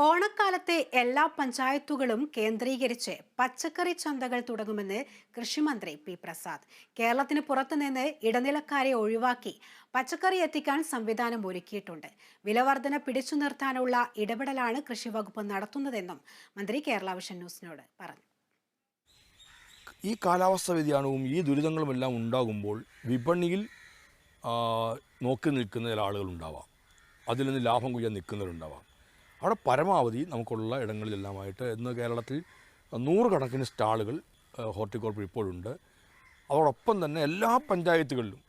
ഓണക്കാലത്തെ എല്ലാ പഞ്ചായത്തുകളും കേന്ദ്രീകരിച്ച് പച്ചക്കറി ചന്തകൾ തുടങ്ങുമെന്ന് കൃഷിമന്ത്രി പി പ്രസാദ്. കേരളത്തിന് പുറത്തുനിന്ന് ഇടനിലക്കാരെ ഒഴിവാക്കി പച്ചക്കറി എത്തിക്കാൻ സംവിധാനം ഒരുക്കിയിട്ടുണ്ട്. വിലവർധന പിടിച്ചു നിർത്താനുള്ള ഇടപെടലാണ് കൃഷിവകുപ്പ് നടത്തുന്നതെന്നും മന്ത്രി കേരള വിഷൻ ന്യൂസിനോട് പറഞ്ഞു. ഈ കാലാവസ്ഥ വ്യതിയാനവും ഈ ദുരിതങ്ങളുമെല്ലാം ഉണ്ടാകുമ്പോൾ വിപണിയിൽ നോക്കി നിൽക്കുന്ന ചില ആളുകളുണ്ടാവാം, അതിൽ നിന്ന് ലാഭം കൊയ്യാൻ നിൽക്കുന്നവരുണ്ടാവാം. അവിടെ പരമാവധി നമുക്കുള്ള ഇടങ്ങളിലെല്ലാമായിട്ട് ഇന്ന് കേരളത്തിൽ 100 കണക്കിന് സ്റ്റാളുകൾ ഹോർട്ടികോർപ്പ് ഇപ്പോഴുണ്ട്. അതോടൊപ്പം തന്നെ എല്ലാ പഞ്ചായത്തുകളിലും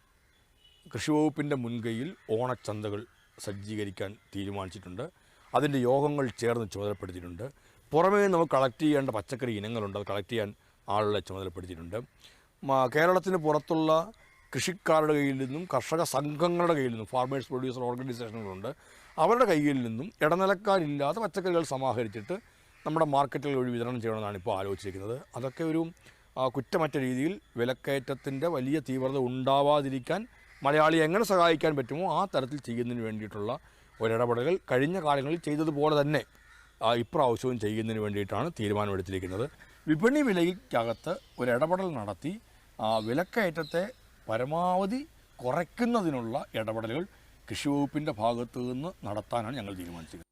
കൃഷിവകുപ്പിൻ്റെ മുൻകൈയിൽ ഓണച്ചന്തകൾ സജ്ജീകരിക്കാൻ തീരുമാനിച്ചിട്ടുണ്ട്. അതിൻ്റെ യോഗങ്ങൾ ചേർന്ന് ചുമതലപ്പെടുത്തിയിട്ടുണ്ട്. പുറമേ നമുക്ക് കളക്ട് ചെയ്യേണ്ട പച്ചക്കറി ഇനങ്ങളുണ്ട്, അത് കളക്ട് ചെയ്യാൻ ആളുകളെ ചുമതലപ്പെടുത്തിയിട്ടുണ്ട്. കേരളത്തിന് പുറത്തുള്ള കൃഷിക്കാരുടെ കയ്യിൽ നിന്നും കർഷക സംഘങ്ങളുടെ കയ്യിൽ നിന്നും ഫാർമേഴ്സ് പ്രൊഡ്യൂസർ ഓർഗനൈസേഷനുകളുണ്ട്, അവരുടെ കയ്യിൽ നിന്നും ഇടനിലക്കാരില്ലാതെ പച്ചക്കറികൾ സമാഹരിച്ചിട്ട് നമ്മുടെ മാർക്കറ്റുകൾ വഴി വിതരണം ചെയ്യണമെന്നാണ് ഇപ്പോൾ ആലോചിച്ചിരിക്കുന്നത്. അതൊക്കെ ഒരു കുറ്റമറ്റ രീതിയിൽ വിലക്കയറ്റത്തിൻ്റെ വലിയ തീവ്രത ഉണ്ടാവാതിരിക്കാൻ മലയാളിയെ എങ്ങനെ സഹായിക്കാൻ പറ്റുമോ ആ തരത്തിൽ ചെയ്യുന്നതിന് വേണ്ടിയിട്ടുള്ള ഒരിടപെടലുകൾ കഴിഞ്ഞ കാലങ്ങളിൽ ചെയ്തതുപോലെ തന്നെ ഇപ്രാവശ്യവും ചെയ്യുന്നതിന് വേണ്ടിയിട്ടാണ് തീരുമാനമെടുത്തിരിക്കുന്നത്. വിപണി വിലയ്ക്കകത്ത് ഒരിടപെടൽ നടത്തി വിലക്കയറ്റത്തെ പരമാവധി കുറയ്ക്കുന്നതിനുള്ള ഇടപെടലുകൾ കൃഷിവകുപ്പിൻ്റെ ഭാഗത്തു നിന്ന് നടത്താനാണ് ഞങ്ങൾ തീരുമാനിച്ചത്.